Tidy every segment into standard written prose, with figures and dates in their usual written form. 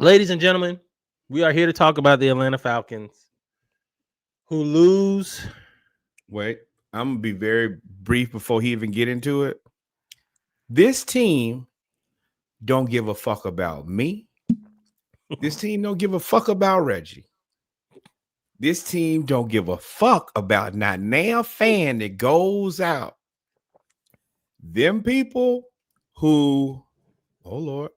Ladies and gentlemen, we are here to talk about the Atlanta Falcons, who lose. Wait, I'm gonna be very brief before he even get into it. This team don't give a fuck about me. This team don't give a fuck about Reggie. This team don't give a fuck about not now fan that goes out. Them people who, oh Lord,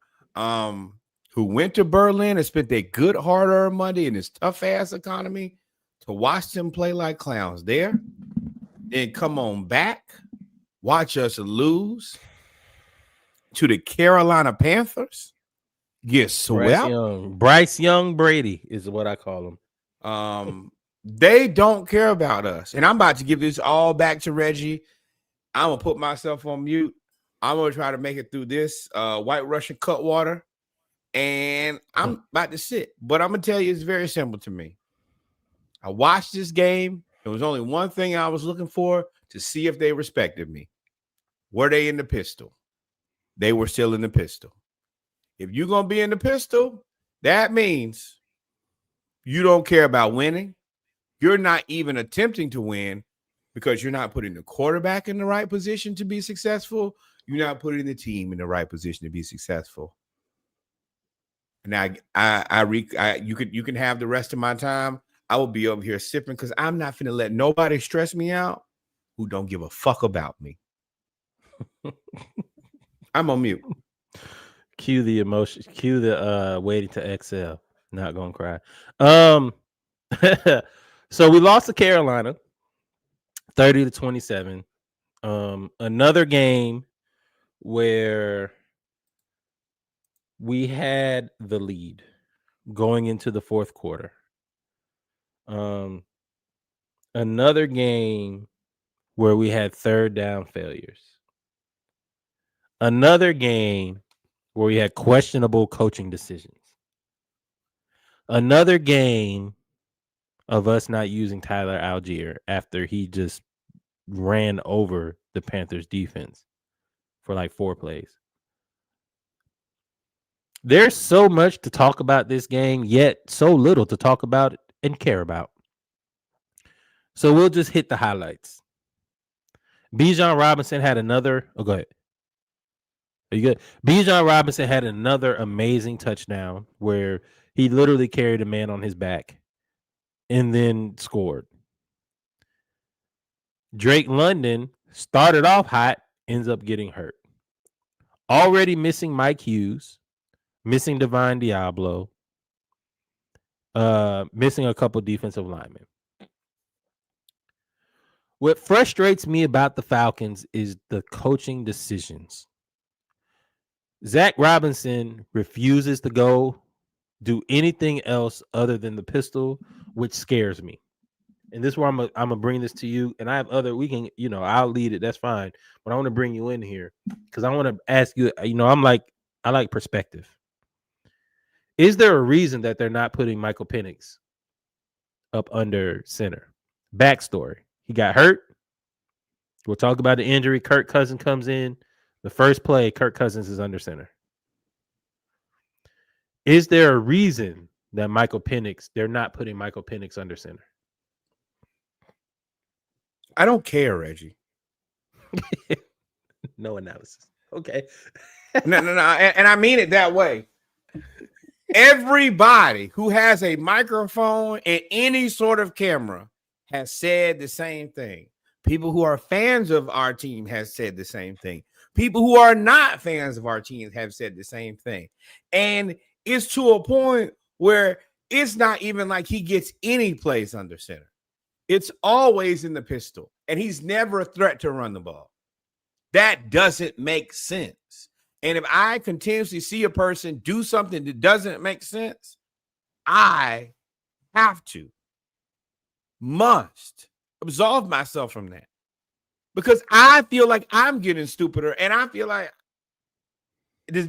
who went to Berlin and spent their good hard-earned money in this tough ass economy to watch them play like clowns there, then come on back, watch us lose to the Carolina Panthers, get swept. Bryce Young Brady is what I call him. They don't care about us. And I'm about to give this all back to Reggie. I'm gonna put myself on mute. I'm gonna try to make it through this White Russian cut water, and I'm about to sit. But I'm gonna tell you, it's very simple to me. I watched this game. There was only one thing I was looking for to see if they respected me. Were they in the pistol? They were still in the pistol. If you're gonna be in the pistol, that means you don't care about winning. You're not even attempting to win because you're not putting the quarterback in the right position to be successful. You're not putting the team in the right position to be successful. Now, you can have the rest of my time. I will be over here sipping because I'm not finna let nobody stress me out who don't give a fuck about me. I'm on mute. Cue the emotion. Cue the waiting to exhale. Not gonna cry. So we lost to Carolina, 30-27. Another game where we had the lead going into the fourth quarter. Another game where we had third down failures. Another game where we had questionable coaching decisions. Another game of us not using Tyler Algier after he just ran over the Panthers defense for like 4 plays. There's so much to talk about this game, yet so little to talk about and care about. So we'll just hit the highlights. Bijan Robinson had another. Oh, go ahead. Are you good? Bijan Robinson had another amazing touchdown where he literally carried a man on his back and then scored. Drake London started off hot, ends up getting hurt. Already missing Mike Hughes, missing Divine Diablo, missing a couple defensive linemen. What frustrates me about the Falcons is the coaching decisions. Zach Robinson refuses to go do anything else other than the pistol, which scares me. And this is where I'm gonna bring this to you. And I have other. We can, I'll lead it. That's fine. But I want to bring you in here because I want to ask you. I like perspective. Is there a reason that they're not putting Michael Penix up under center? Backstory: he got hurt. We'll talk about the injury. Kirk Cousins comes in. The first play, Kirk Cousins is under center. Is there a reason that they're not putting Michael Penix under center? I don't care, Reggie. No analysis. Okay. No. And I mean it that way. Everybody who has a microphone and any sort of camera has said the same thing. People who are fans of our team has said the same thing. People who are not fans of our team have said the same thing. And it's to a point where it's not even like he gets any place under center. It's always in the pistol. And he's never a threat to run the ball. That doesn't make sense. And if I continuously see a person do something that doesn't make sense, I must absolve myself from that. Because I feel like I'm getting stupider and I feel like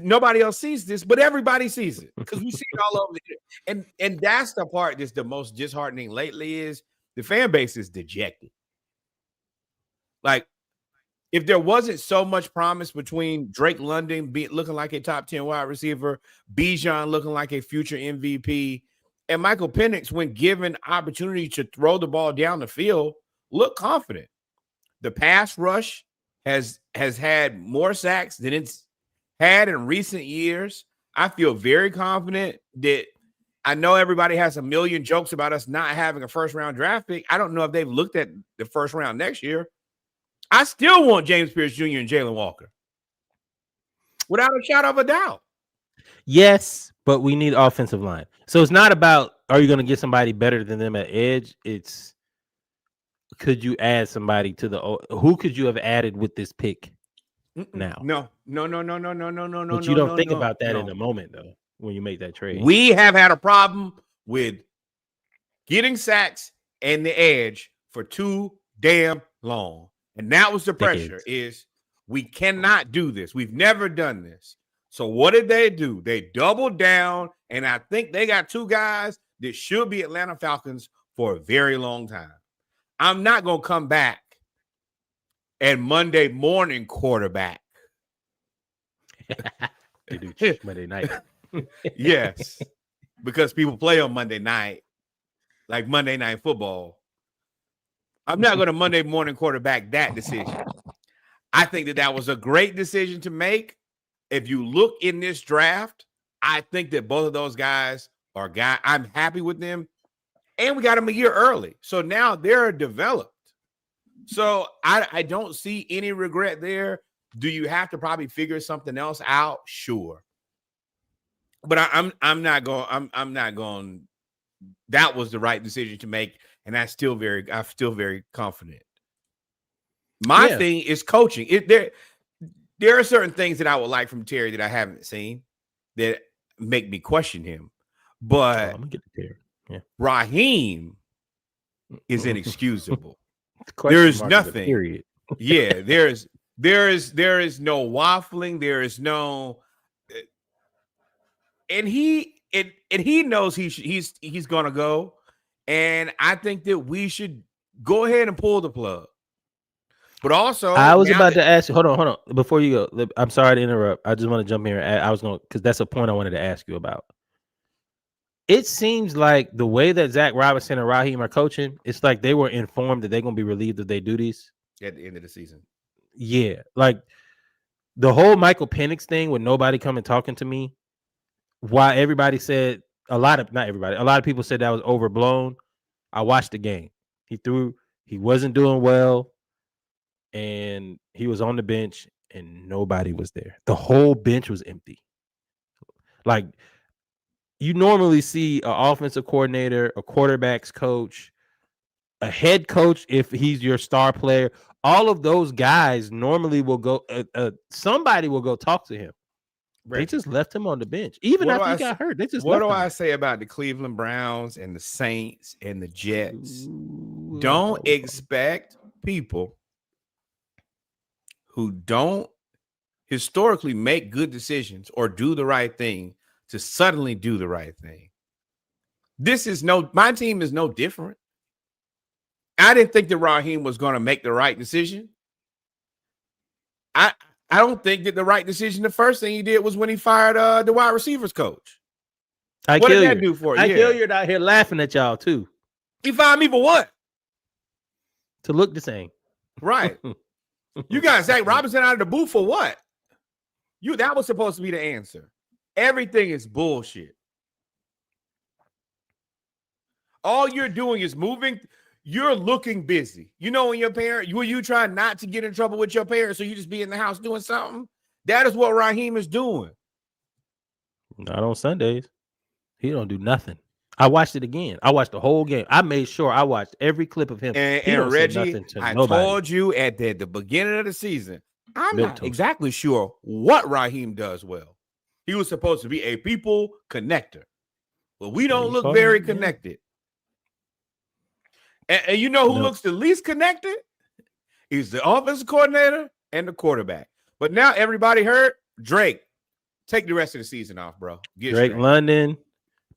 nobody else sees this, but everybody sees it because we see it all over the and that's the part that's the most disheartening lately is the fan base is dejected. Like if there wasn't so much promise between Drake London looking like a top 10 wide receiver, Bijan looking like a future MVP, and Michael Penix, when given opportunity to throw the ball down the field, look confident. The pass rush has had more sacks than it's had in recent years. I feel very confident that I know everybody has a million jokes about us not having a first-round draft pick. I don't know if they've looked at the first round next year. I still want James Pierce Jr. and Jalen Walker, without a shadow of a doubt. Yes, but we need offensive line. So it's not about are you going to get somebody better than them at edge? It's could you add somebody to who could you have added with this pick now? No. But you don't think about that in the moment, though, when you make that trade. We have had a problem with getting sacks and the edge for too damn long. And that was the pressure, is we cannot do this. We've never done this. So what did they do? They doubled down, and I think they got two guys that should be Atlanta Falcons for a very long time. I'm not going to come back and Monday morning quarterback. They do Monday night. Yes, because people play on Monday night, like Monday Night Football. I'm not going to Monday morning quarterback that decision. I think that was a great decision to make. If you look in this draft, I think that both of those guys are guys. I'm happy with them. And we got them a year early. So now they're developed. So I don't see any regret there. Do you have to probably figure something else out? Sure. But I'm not going. That was the right decision to make. And I'm still very confident. My thing is coaching. There are certain things that I would like from Terry that I haven't seen that make me question him. But I'm gonna get to Terry. Yeah. Raheem is inexcusable. There is nothing. Period. Yeah, there is no waffling. There is no, and he knows he's gonna go. And I think that we should go ahead and pull the plug. But also, I was about to ask you. Hold on. Before you go, I'm sorry to interrupt. I just want to jump in. I was going because that's a point I wanted to ask you about. It seems like the way that Zach Robinson and Raheem are coaching, it's like they were informed that they're going to be relieved of their duties at the end of the season. Yeah, like the whole Michael Penix thing with nobody coming talking to me. Why everybody said not everybody, a lot of people said that was overblown. I watched the game. He wasn't doing well, and he was on the bench, and nobody was there. The whole bench was empty. Like, you normally see an offensive coordinator, a quarterback's coach, a head coach if he's your star player. All of those guys normally will go. Somebody will go talk to him. Reggie. They just left him on the bench, even after he got hurt. They just. What do I say about the Cleveland Browns and the Saints and the Jets? Don't expect people who don't historically make good decisions or do the right thing to suddenly do the right thing. My team is no different. I didn't think that Raheem was going to make the right decision. I don't think that the right decision, the first thing he did was when he fired the wide receivers coach. What did that do for you? I kill you out here laughing at y'all too. He fired me for what? To look the same. Right. You got Zach Robinson out of the booth for what? That was supposed to be the answer. Everything is bullshit. All you're doing is moving. You're looking busy. You know, when you try not to get in trouble with your parents, so you just be in the house doing something. That is what Raheem is doing. Not on Sundays. He don't do nothing. I watched it again. I watched the whole game. I made sure I watched every clip of him. And Reggie, I told you at the beginning of the season, I'm not exactly sure what Raheem does well. He was supposed to be a people connector, but we don't look very connected. And you know who looks the least connected? He's the offensive coordinator and the quarterback. But now everybody heard Drake. Take the rest of the season off, bro. Drake London,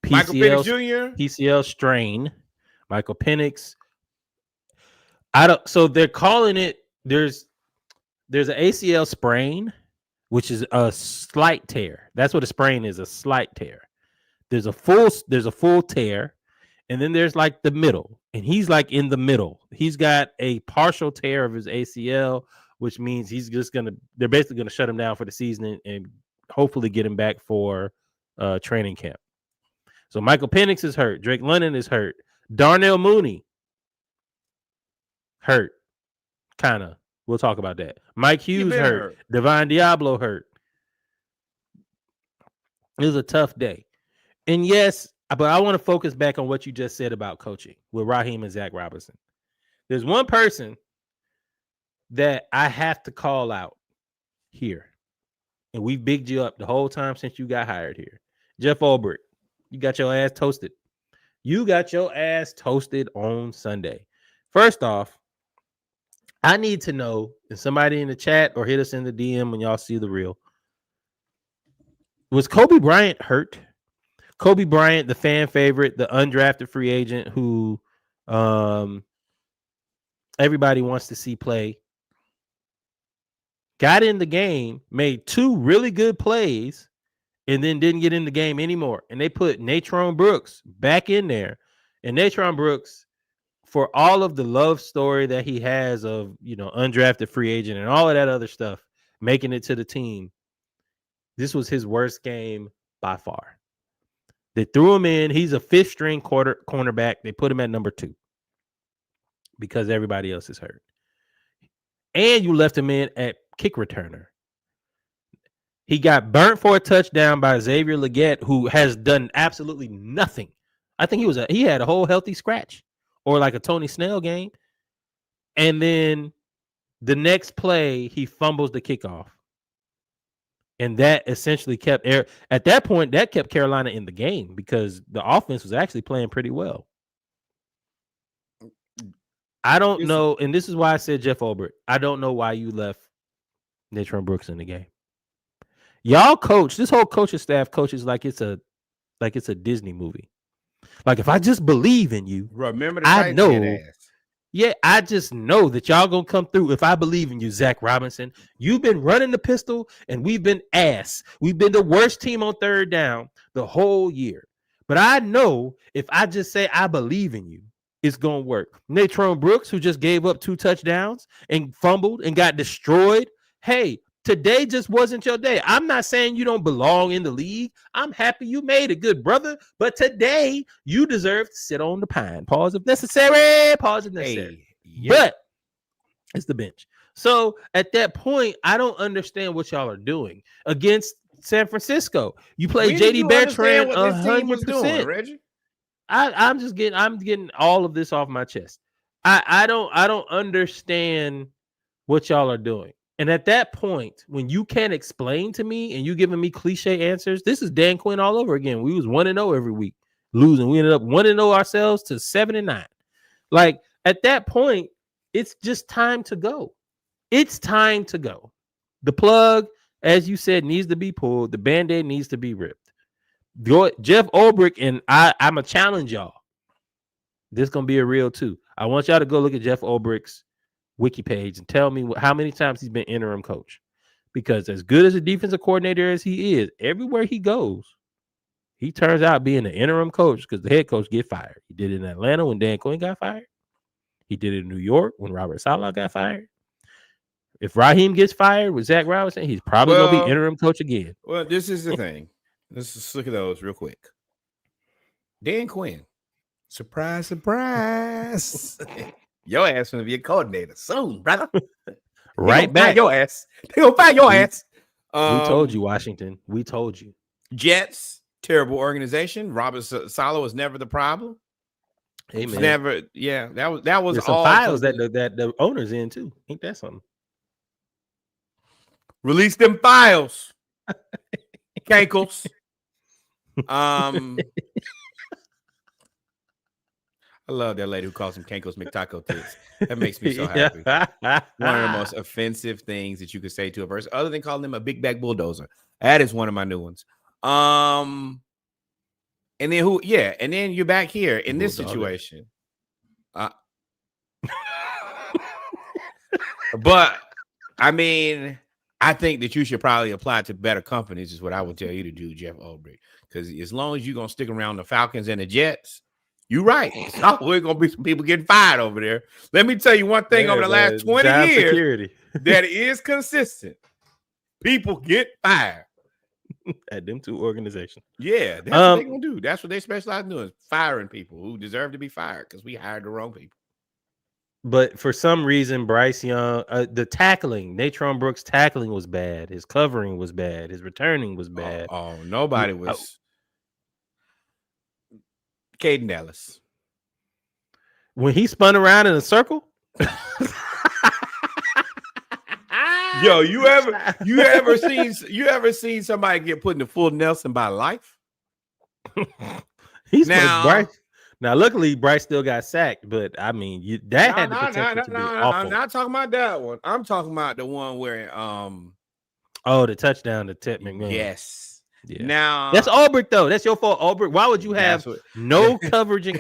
PCL, Michael Penix Jr., PCL strain, Michael Penix. So they're calling it. There's an ACL sprain, which is a slight tear. That's what a sprain is, a slight tear. There's a full tear, and then there's like the middle, and he's like in the middle. He's got a partial tear of his ACL, which means they're basically gonna shut him down for the season and hopefully get him back for training camp. So Michael Penix is hurt. Drake London is hurt. Darnell Mooney hurt, kind of. We'll talk about that. Mike Hughes hurt. Divine Diablo hurt. It was a tough day. And yes, but I want to focus back on what you just said about coaching with Raheem and Zach Robinson. There's one person that I have to call out here. And we've bigged you up the whole time since you got hired here. Jeff Ulbrich, you got your ass toasted. You got your ass toasted on Sunday. First off, I need to know, and somebody in the chat or hit us in the DM when y'all see the reel. Was Kobe Bryant hurt? Kobe Bryant, the fan favorite, the undrafted free agent who everybody wants to see play, got in the game, made 2 really good plays, and then didn't get in the game anymore. And they put Natron Brooks back in there. And Natron Brooks, for all of the love story that he has of, undrafted free agent and all of that other stuff, making it to the team, this was his worst game by far. They threw him in. He's a 5th string cornerback. They put him at number 2 because everybody else is hurt. And you left him in at kick returner. He got burnt for a touchdown by Xavier Legette, who has done absolutely nothing. I think he had a whole healthy scratch or like a Tony Snell game. And then the next play, he fumbles the kickoff. And that essentially kept Carolina in the game because the offense was actually playing pretty well. I don't know, and this is why I said Jeff Ulbrich. I don't know why you left Natron Brooks in the game. Y'all coach, this whole coaching staff coaches like it's a Disney movie. Like, if I just believe in you, remember the I know. Yeah, I just know that y'all gonna come through if I believe in you, Zach Robinson. You've been running the pistol, and we've been ass. We've been the worst team on 3rd down the whole year. But I know if I just say I believe in you, it's gonna work. Natron Brooks, who just gave up 2 touchdowns and fumbled and got destroyed. Hey, today just wasn't your day. I'm not saying you don't belong in the league. I'm happy you made it, good brother. But today, you deserve to sit on the pine. Pause if necessary. Pause if necessary. But it's the bench. So at that point, I don't understand what y'all are doing against San Francisco. You play JD Bertrand 100%. Reggie? I'm getting all of this off my chest. I don't understand what y'all are doing. And at that point, when you can't explain to me and you giving me cliche answers, this is Dan Quinn all over again. We was 1-0 every week, losing. We ended up 1-0 ourselves to 7-9. Like, at that point, it's just time to go. It's time to go. The plug, as you said, needs to be pulled. The Band-Aid needs to be ripped. Jeff Ulbrich, and I'm going to challenge y'all. This is going to be a real too. I want y'all to go look at Jeff Ulbrich's wiki page and tell me how many times he's been interim coach, because as good as a defensive coordinator as he is, everywhere he goes, he turns out being an interim coach because the head coach get fired. He did it in Atlanta when Dan Quinn got fired. He did it in New York when Robert Saleh got fired. If Raheem gets fired with Zach Robinson, he's probably going to be interim coach again. Well, this is the thing. Let's just look at those real quick. Dan Quinn. Surprise, surprise. Your ass gonna be a coordinator soon, brother. Right back. Your ass. They gonna find your ass. We told you, Washington. We told you. Jets, terrible organization. Robert Saleh was never the problem. Hey, man. Never. Yeah, that was. There's some files that the owner's in too. Ain't that something? Release them files. Cankles. I love that lady who calls him Cankles McTaco tits. That makes me so happy. One of the most offensive things that you could say to a person, other than calling him a big bag bulldozer. That is one of my new ones. And then and then you're back here in this situation. But I mean, I think that you should probably apply to better companies, is what I would tell you to do, Jeff Ulbrich. Because as long as you're going to stick around the Falcons and the Jets, you're right. It's always going to be some people getting fired over there. Let me tell you one thing over the last 20 job years security that is consistent. People get fired. at them two organizations. Yeah, that's what they're going to do. That's what they specialize in doing, firing people who deserve to be fired because we hired the wrong people. But for some reason, Bryce Young, the tackling, Natron Brooks' tackling was bad. His covering was bad. His returning was bad. Nobody was. Caden Ellis. When he spun around in a circle. Yo, you ever seen somebody get put in the full Nelson by life? Now, luckily, Bryce still got sacked, but I mean, had the potential to be awful. I'm not talking about that one. I'm talking about the one where the touchdown to Ted McMillan. Yes. Yeah. Now that's Ulbrich though. That's your fault, Ulbrich. Why would you have no coverage in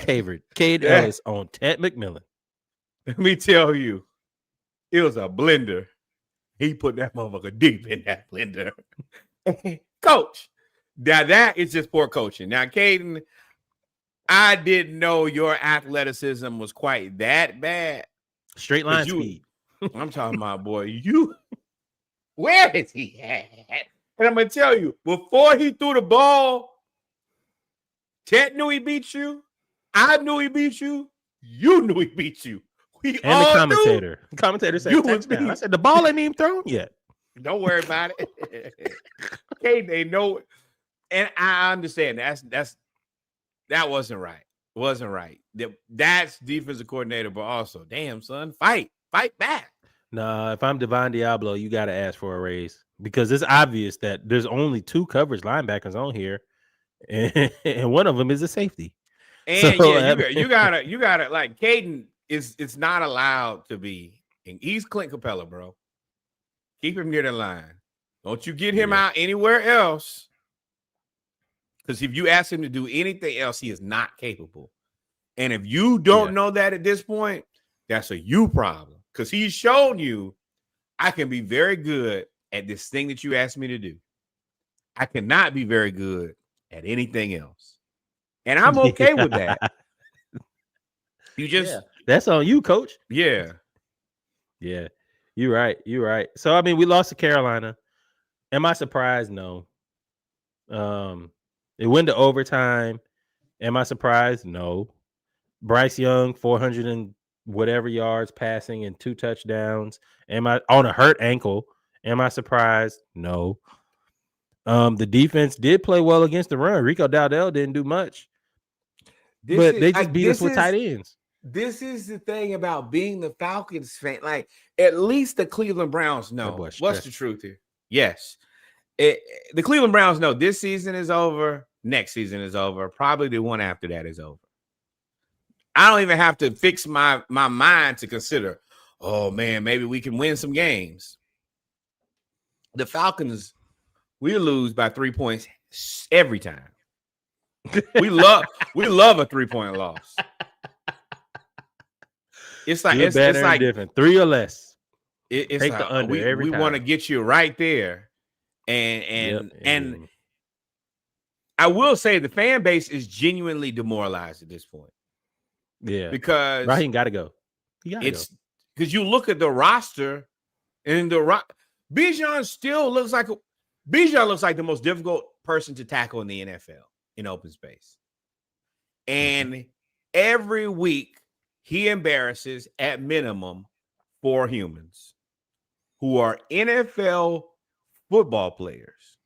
Cade Ellis on Ted McMillan? Let me tell you, it was a blender. He put that motherfucker deep in that blender. Coach. Now that is just poor coaching. Now, Caden, I didn't know your athleticism was quite that bad. Straight line speed. I'm talking about, boy, where is he at? And I'm going to tell you, before he threw the ball, Ted knew he beat you. I knew he beat you. You knew he beat you. We and all the commentator. Knew. The commentator said touchdown. I said, the ball ain't even thrown yet. Don't worry about it. Okay, they know it. And I understand that wasn't right. It wasn't right. That's defensive coordinator, but also, damn, son, fight back. Nah, if I'm Divine Diablo, you got to ask for a raise because it's obvious that there's only two coverage linebackers on here, and one of them is a safety. And so, yeah, you gotta like Caden it's not allowed to be. And he's Clint Capella, bro. Keep him near the line. Don't you get him out anywhere else. Because if you ask him to do anything else, he is not capable. And if you don't know that at this point, that's a you problem. Because he's shown you, I can be very good at this thing that you asked me to do. I cannot be very good at anything else. And I'm okay with that. You just that's on you, coach. Yeah. Yeah. You're right. So I mean, we lost to Carolina. Am I surprised? No. It went to overtime. Am I surprised? No. Bryce Young, 400 and whatever yards passing and 2 touchdowns. Am I on a hurt ankle? Am I surprised? No. The defense did play well against the run. Rico Dowdell didn't do much. But they just beat us with tight ends. This is the thing about being the Falcons fan. Like, at least the Cleveland Browns know. What's the truth here? Yes. The Cleveland Browns know this season is over. Next season is over. Probably the one after that is over. I don't even have to fix my mind to consider, oh, man, maybe we can win some games. The Falcons, we lose by 3 points every time. We love a 3-point loss. It's like it's like different 3 or less. It's like the under every time. We want to get you right there, and I will say the fan base is genuinely demoralized at this point. Yeah, because Raheem got to go. It's because you look at the roster, and Bijan still looks like the most difficult person to tackle in the NFL in open space, and every week. He embarrasses at minimum 4 humans who are NFL football players.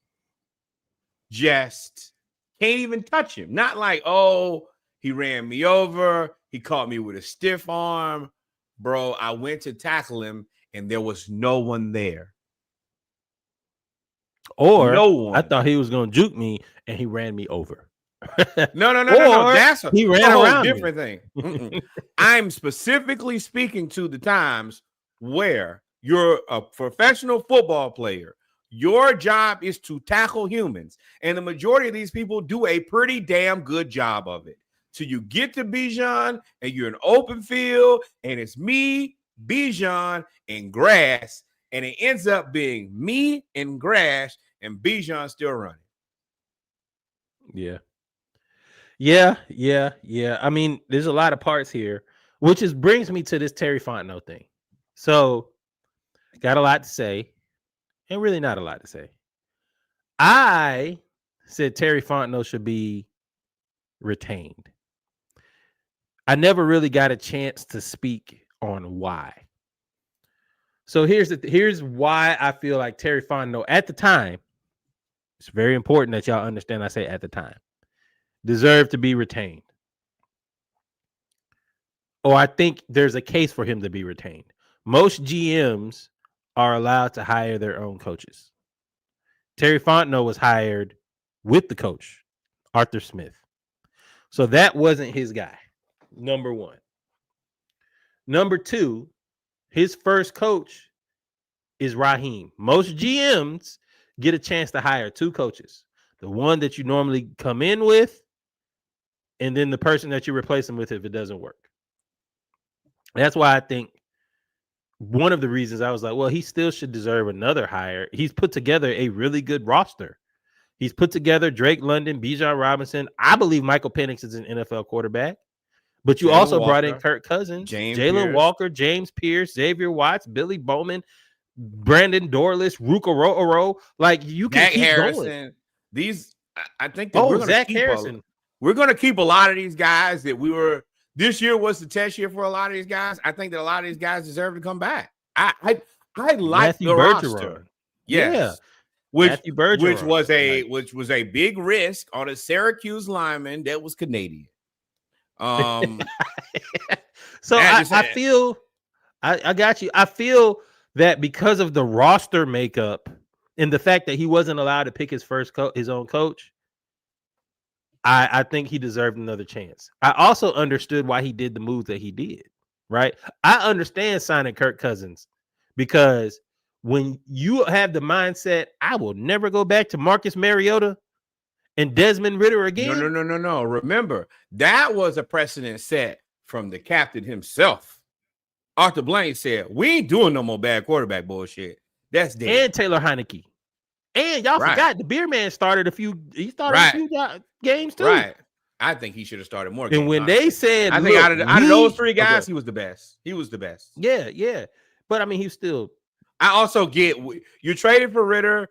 Just can't even touch him. Not like, oh, he ran me over. He caught me with a stiff arm. Bro, I went to tackle him and there was no one there. Or no one. I thought he was going to juke me and he ran me over. No. That's a whole different thing. I'm specifically speaking to the times where you're a professional football player. Your job is to tackle humans. And the majority of these people do a pretty damn good job of it. So you get to Bijan and you're in open field and it's me, Bijan, and grass. and it ends up being me and Grash and Bijan still running. Yeah. Yeah. I mean, there's a lot of parts here, which brings me to this Terry Fontenot thing. So, got a lot to say, and really not a lot to say. I said Terry Fontenot should be retained. I never really got a chance to speak on why. So here's why I feel like Terry Fontenot at the time. It's very important that y'all understand. I say at the time, deserved to be retained. Or I think there's a case for him to be retained. Most GMs are allowed to hire their own coaches. Terry Fontenot was hired with the coach, Arthur Smith. So that wasn't his guy, number one. Number two, his first coach is Raheem. Most GMs get a chance to hire two coaches. The one that you normally come in with, and then the person that you replace him with if it doesn't work. That's why I think one of the reasons I was like, well, he still should deserve another hire. He's put together a really good roster. He's put together Drake London, Bijan Robinson. I believe Michael Penix is an NFL quarterback. But you Jalen also Walker, brought in Kirk Cousins, James Jalen Pierce. Walker, James Pierce, Xavier Watts, Billy Bowman, Brandon Dorless, Ruka Ro'oro. Like you can Zach keep Harrison. going. These, I think that we're going Zach to keep Harrison. We're going to keep a lot of these guys that we were. This year was the test year for a lot of these guys. I think that a lot of these guys deserve to come back. I like Matthew the Bergeron. roster. Yes. Yeah. Which Matthew Bergeron. which was a big risk on a Syracuse lineman that was Canadian. So I feel I got you. I feel that because of the roster makeup and the fact that he wasn't allowed to pick his own coach, I think he deserved another chance. I also understood why he did the move that he did, right? I understand signing Kirk Cousins because when you have the mindset, I will never go back to Marcus Mariota and Desmond Ridder again. No. Remember, that was a precedent set from the captain himself. Arthur Blank said, we ain't doing no more bad quarterback bullshit. That's dead. And Taylor Heineke. And y'all forgot the Beer Man started a few games too. Right. I think he should have started more games. And when they said, I think out of those three guys, he was the best. He was the best. Yeah. But I mean, he's still. I also get you traded for Ridder.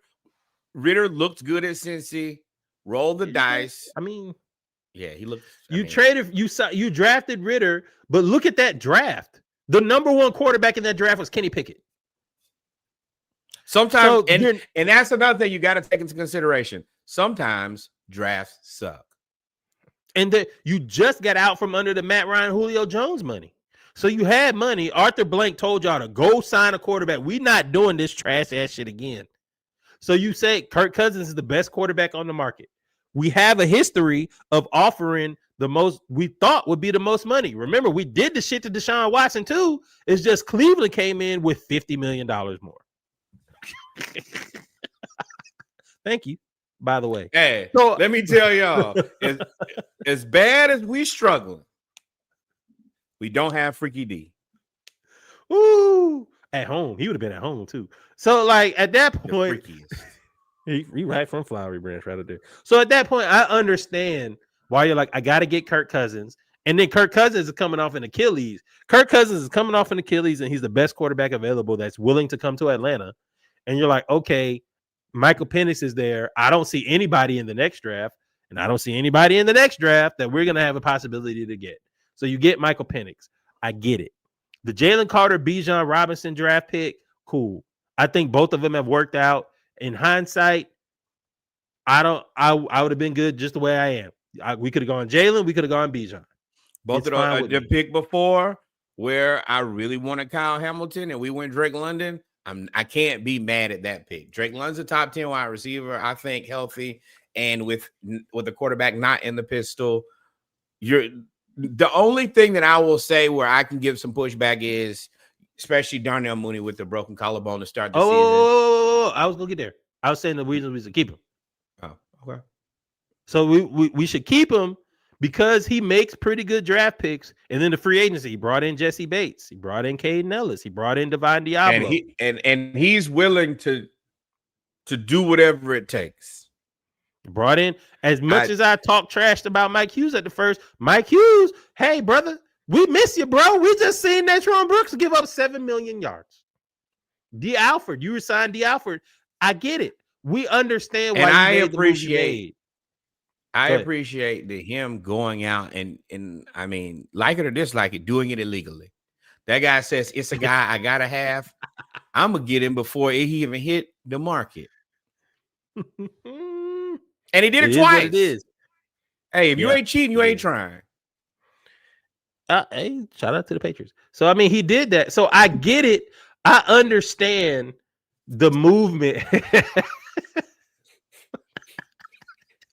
Ridder looked good at Cincy. Roll the dice. I mean, yeah, he looked. You drafted Ridder, but look at that draft. The number one quarterback in that draft was Kenny Pickett. Sometimes, and that's another thing you got to take into consideration. Sometimes drafts suck. And you just got out from under the Matt Ryan, Julio Jones money. So you had money. Arthur Blank told y'all to go sign a quarterback. We not doing this trash ass shit again. So you say Kirk Cousins is the best quarterback on the market. We have a history of offering the most we thought would be the most money. Remember, we did the shit to Deshaun Watson too. It's just Cleveland came in with $50 million more. Thank you, by the way. Hey, so, let me tell y'all, as bad as we struggling, we don't have Freaky D. Ooh, at home. He would have been at home too. So, like at that point, he right from Flowery Branch right there. So at that point, I understand why you're like, I got to get Kirk Cousins. And then Kirk Cousins is coming off an Achilles. Kirk Cousins is coming off an Achilles, and he's the best quarterback available that's willing to come to Atlanta. And you're like, okay, Michael Penix is there. I don't see anybody in the next draft, and I don't see anybody in the next draft that we're going to have a possibility to get. So you get Michael Penix. I get it. The Jalen Carter, Bijan Robinson draft pick, cool. I think both of them have worked out. In hindsight, I would have been good just the way I am. We could have gone Jalen. We could have gone Bijan. Both of those, the pick before where I really wanted Kyle Hamilton and we went Drake London. I can't be mad at that pick. Drake London's a top 10 wide receiver, I think, healthy, and with the quarterback not in the pistol. The only thing that I will say where I can give some pushback is, especially Darnell Mooney with the broken collarbone to start the season. Oh, I was gonna get there. I was saying the reason we should keep him. Oh, okay. So we should keep him because he makes pretty good draft picks. And then the free agency, he brought in Jesse Bates. He brought in Caden Ellis. He brought in Divine Diablo. And he's willing to do whatever it takes. Brought in, as much as I talk trash about Mike Hughes at the first, Mike Hughes, hey, brother, we miss you, bro. We just seen Natron Brooks give up 7 million yards. D. Alford, you resigned D. Alford. I get it. We understand why I you made the move you made. I appreciate him going out and I mean, like it or dislike it, doing it illegally. That guy says it's a guy I gotta have. I'm gonna get him before he even hit the market. And he did it twice. It is. Hey, if you ain't cheating, you ain't trying. Hey, shout out to the Patriots. So I mean, he did that. So I get it. I understand the movement.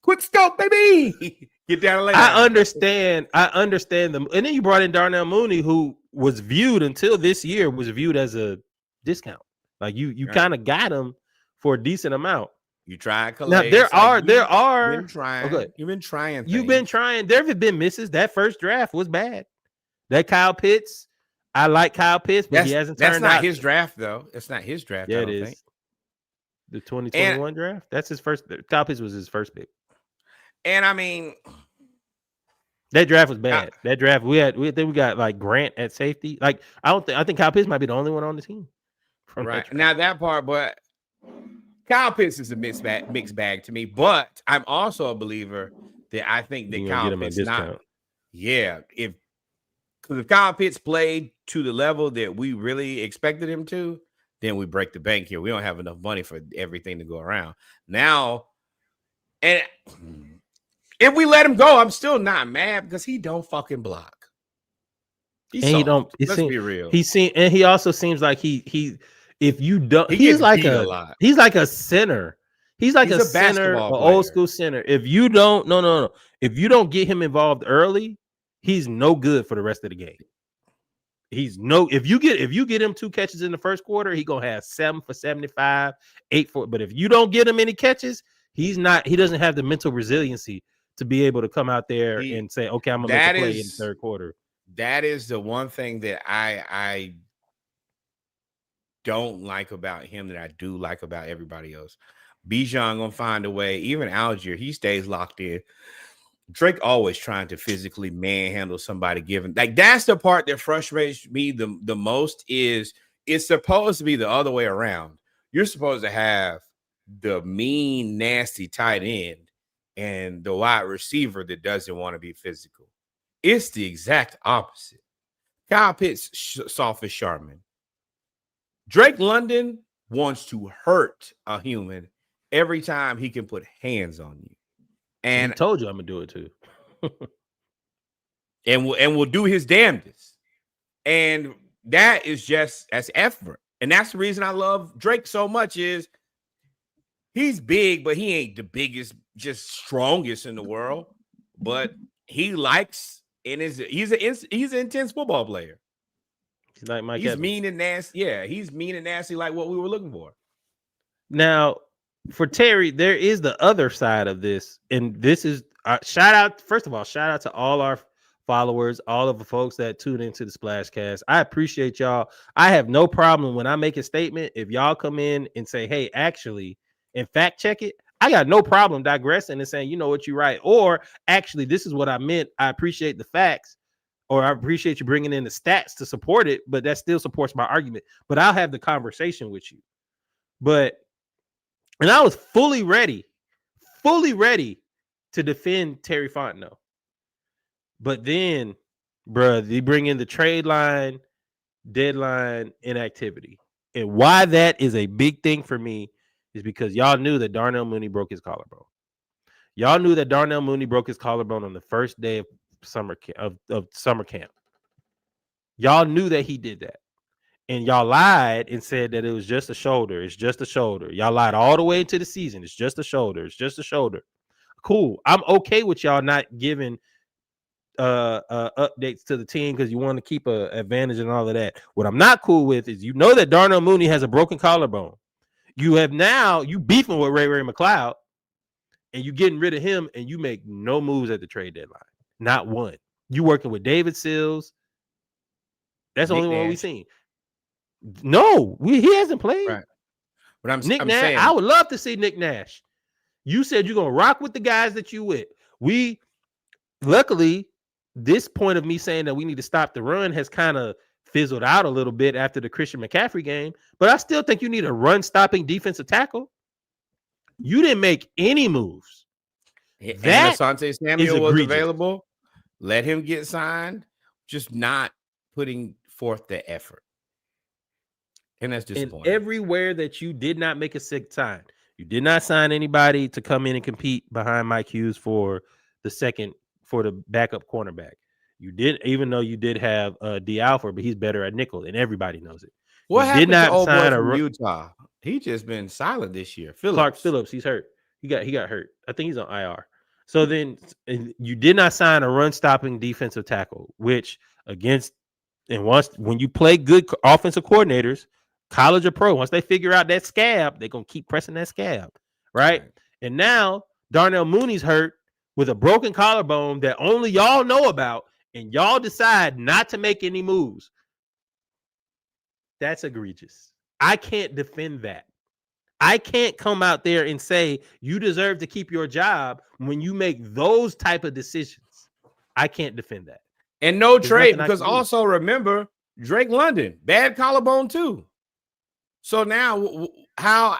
Quick scope, baby. Get down later. I understand them. And then you brought in Darnell Mooney, who was viewed until this year was viewed as a discount. Like you kind of got him for a decent amount. You tried. Now there are. Been trying. Okay. You've been trying. You've been trying. There have been misses. That first draft was bad. That Kyle Pitts. I like Kyle Pitts, but he hasn't turned out. That's not his draft, though. It's not his draft. Yeah, it is. Think. The 2021 draft. That's his first. Kyle Pitts was his first pick. And I mean, that draft was bad. That draft we got like Grant at safety. Like I think Kyle Pitts might be the only one on the team. Right now, that part, but Kyle Pitts is a mixed bag to me. But I'm also a believer that I think that Kyle Pitts not. Yeah, if Kyle Pitts played to the level that we really expected him to, then we break the bank here. We don't have enough money for everything to go around now. And if we let him go, I'm still not mad because he don't fucking block. Let's be real. He also seems like he if you don't, he's like a center. He's like a center, an old school center. If you don't, no. If you don't get him involved early, he's no good for the rest of the game. If you get him 2 catches in the first quarter, he gonna have 7 for 75, 8 for. But if you don't get him any catches, he doesn't have the mental resiliency to be able to come out there and say, okay, I'm gonna make a play in the third quarter. That is the one thing that I don't like about him that I do like about everybody else. Bijan gonna find a way. Even Algier, he stays locked in. Drake always trying to physically manhandle somebody. Given like that's the part that frustrates me the most. Is it's supposed to be the other way around. You're supposed to have the mean, nasty tight end and the wide receiver that doesn't want to be physical. It's the exact opposite. Kyle Pitts, soft as Charmin. Drake London wants to hurt a human every time he can put hands on you. And I told you I'm gonna do it too. and we'll do his damnedest. And that's effort. And that's the reason I love Drake so much is he's big, but he ain't the biggest, just strongest in the world. But he likes and he's an intense football player. He's like Mike. He's mean and nasty. Yeah, he's mean and nasty, like what we were looking for. Now, for Terry, there is the other side of this, and this is shout out. First of all, shout out to all our followers, all of the folks that tune into the Splashcast. I appreciate y'all. I have no problem when I make a statement. If y'all come in and say, "Hey, actually," and fact check it, I got no problem digressing and saying, "You know what, you're right," or actually, this is what I meant. I appreciate the facts. Or I appreciate you bringing in the stats to support it, but that still supports my argument. But I'll have the conversation with you. And I was fully ready to defend Terry Fontenot. But then, bruh, they bring in the trade line, deadline, inactivity. And why that is a big thing for me is because y'all knew that Darnell Mooney broke his collarbone. Y'all knew that Darnell Mooney broke his collarbone on the first day of summer camp. Y'all knew that he did that. And y'all lied and said that it was just a shoulder. It's just a shoulder. Y'all lied all the way into the season. It's just a shoulder. It's just a shoulder. Cool. I'm okay with y'all not giving updates to the team because you want to keep an advantage and all of that. What I'm not cool with is you know that Darnell Mooney has a broken collarbone. You beefing with Ray McLeod and you getting rid of him and you make no moves at the trade deadline. Not one. You working with David Sills. That's the Nick only one we've Nash. seen. No, he hasn't played. Right. But Nick I'm Nash, saying, I would love to see Nick Nash. You said you're going to rock with the guys that you with. Luckily, this point of me saying that we need to stop the run has kind of fizzled out a little bit after the Christian McCaffrey game, but I still think you need a run-stopping defensive tackle. You didn't make any moves. and That Asante is Samuel was egregious. available. Let him get signed. Just not putting forth the effort. And that's And disappointing. everywhere that you did not make a sick sign, you did not sign anybody to come in and compete behind Mike Hughes for the backup cornerback. You did, even though you did have D Alford, but he's better at nickel, and everybody knows it. What You happened did not to old boy sign from Utah? He just been silent this year. Clark Phillips. He's hurt. He got hurt. I think he's on IR. So then you did not sign a run-stopping defensive tackle, which when you play good offensive coordinators, college or pro, once they figure out that scab, they're going to keep pressing that scab, right? And now Darnell Mooney's hurt with a broken collarbone that only y'all know about, and y'all decide not to make any moves. That's egregious. I can't defend that. I can't come out there and say you deserve to keep your job when you make those type of decisions. I can't defend that. And no trade, because also remember, Drake London, bad collarbone too. So now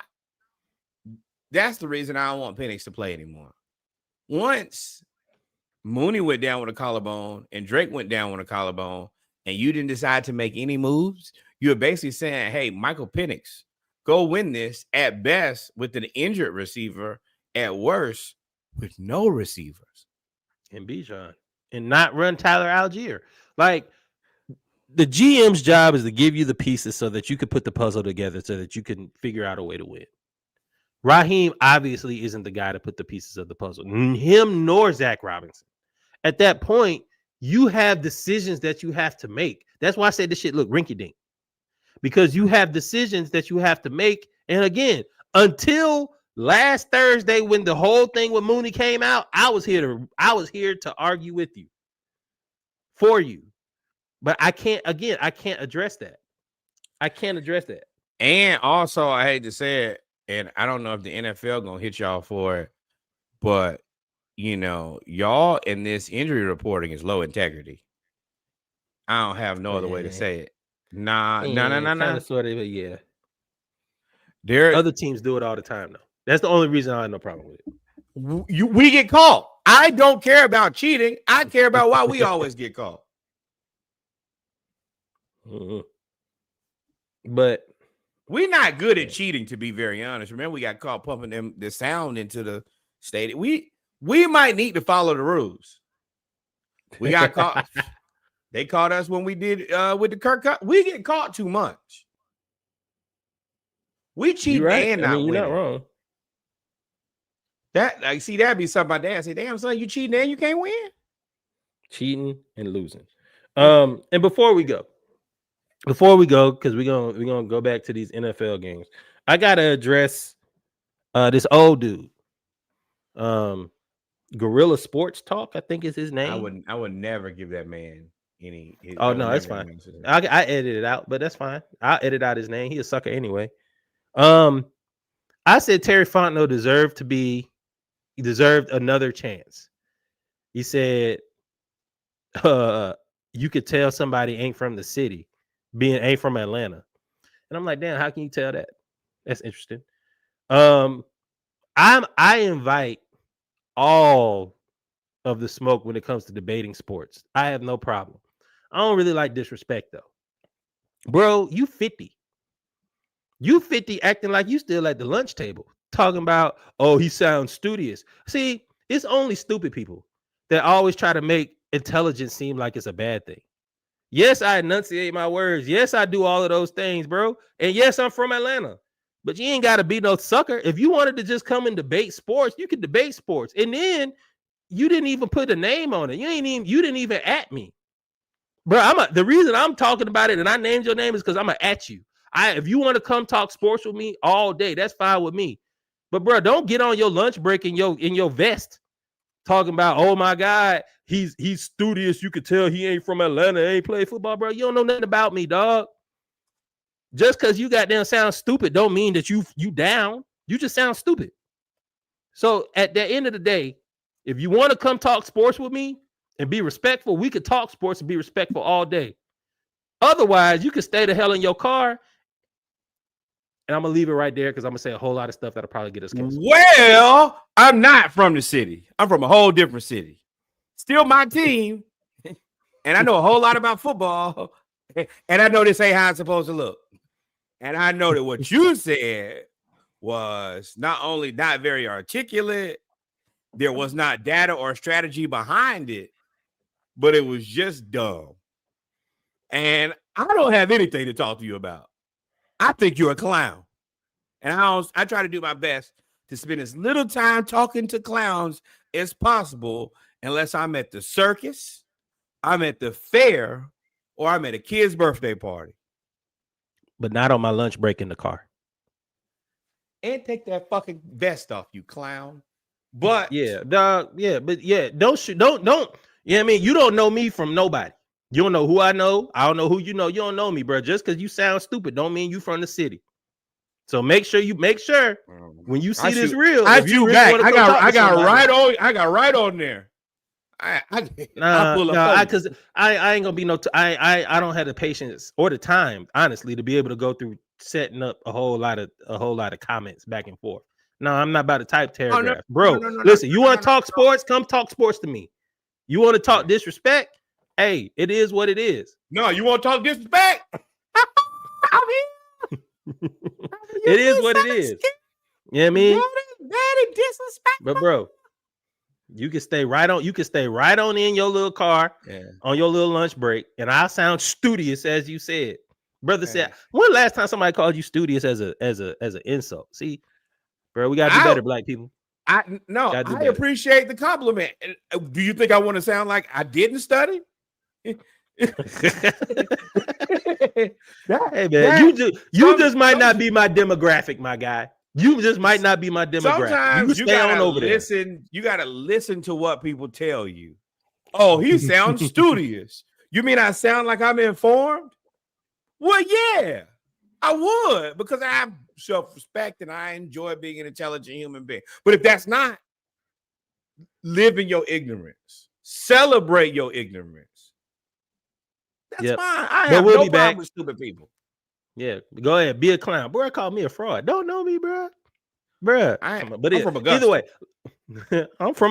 that's the reason I don't want Penix to play anymore. Once Mooney went down with a collarbone and Drake went down with a collarbone and you didn't decide to make any moves, you're basically saying, hey, Michael Penix, go win this at best with an injured receiver, at worst with no receivers. And Bijan. And not run Tyler Algier. Like, the GM's job is to give you the pieces so that you can put the puzzle together so that you can figure out a way to win. Raheem obviously isn't the guy to put the pieces of the puzzle. Him nor Zach Robinson. At that point, you have decisions that you have to make. That's why I said this shit look rinky-dink. Because you have decisions that you have to make. And again, until last Thursday when the whole thing with Mooney came out, I was here to argue with you. For you. But I can't address that. I can't address that. And also, I hate to say it, and I don't know if the NFL gonna hit y'all for it, but y'all in this injury reporting is low integrity. I don't have no other way to say it. Nah. Sort of, yeah. Other teams do it all the time, though. That's the only reason I have no problem with it. We get caught. I don't care about cheating. I care about why we always get caught. Mm-hmm. But we're not good at cheating, to be very honest. Remember, we got caught pumping the sound into the stadium. We might need to follow the rules. We got caught. They caught us when we did with the Kirk Cup. We get caught too much. We cheat and not you're winning. not wrong. That'd be something my dad say, damn son, you cheating and you can't win. Cheating and losing. And before we go, because we're gonna go back to these NFL games, I gotta address this old dude. Gorilla Sports Talk, I think is his name. I would never give that man any. No, that's fine. I edited it out, but that's fine. I'll edit out his name. He a sucker anyway. I said Terry Fontenot deserved another chance. He said, you could tell somebody ain't from the city, ain't from Atlanta. And I'm like, damn, how can you tell that? That's interesting. I invite all of the smoke when it comes to debating sports. I have no problem. I don't really like disrespect though. Bro, you 50. You 50 acting like you still at the lunch table talking about, oh, he sounds studious. See, it's only stupid people that always try to make intelligence seem like it's a bad thing. Yes, I enunciate my words. Yes, I do all of those things, bro. And yes, I'm from Atlanta. But you ain't got to be no sucker. If you wanted to just come and debate sports, you could debate sports. And then you didn't even put a name on it. You didn't even at me. Bro, the reason I'm talking about it and I named your name is because I'm going to at you. If you want to come talk sports with me all day, that's fine with me. But bro, don't get on your lunch break in your vest talking about, oh my God, he's studious. You could tell he ain't from Atlanta, ain't played football, bro. You don't know nothing about me, dog. Just because you goddamn sound stupid don't mean that you down. You just sound stupid. So at the end of the day, if you want to come talk sports with me and be respectful, we could talk sports and be respectful all day. Otherwise, you can stay the hell in your car. And I'm going to leave it right there because I'm going to say a whole lot of stuff that'll probably get us canceled. Well, I'm not from the city. I'm from a whole different city. Still my team. And I know a whole lot about football. And I know this ain't how it's supposed to look. And I know that what you said was not only not very articulate, there was not data or strategy behind it, but it was just dumb. And I don't have anything to talk to you about. I think you're a clown. And I try to do my best to spend as little time talking to clowns as possible, unless I'm at the circus, I'm at the fair, or I'm at a kid's birthday party. But not on my lunch break in the car. And take that fucking vest off, you clown. But yeah, dog. Yeah, but yeah, don't. You know what I mean? You don't know me from nobody. You don't know who I know. I don't know who you know. You don't know me, bro. Just because you sound stupid don't mean you from the city. So make sure when you see this reel. I got right on there. Because I ain't gonna be I don't have the patience or the time, honestly, to be able to go through setting up a whole lot of comments back and forth. No, I'm not about to type paragraph, bro. Listen, you want to talk sports? Come talk sports to me. You want to talk disrespect? Hey, it is what it is. No, you want to talk disrespect? I'm here. It is what it is. You know what I mean? Very disrespectful. But bro, you can stay right on in your little car on your little lunch break, and I sound studious as you said. Brother said, when last time somebody called you studious as an insult? See, bro, we gotta do better, black people. I appreciate the compliment. Do you think I want to sound like I didn't study? Hey man, you just might not be my demographic, my guy. You just might not be my demographic. Sometimes you gotta listen. You gotta listen to what people tell you. Oh, he sounds studious. You mean I sound like I'm informed? Well, yeah, I would, because I have self-respect and I enjoy being an intelligent human being. But if that's not, live in your ignorance. Celebrate your ignorance. That's fine. I have no problem with stupid people. Yeah, go ahead. Be a clown. Boy, call me a fraud. Don't know me, bro. I'm from Augusta. Either way, I'm from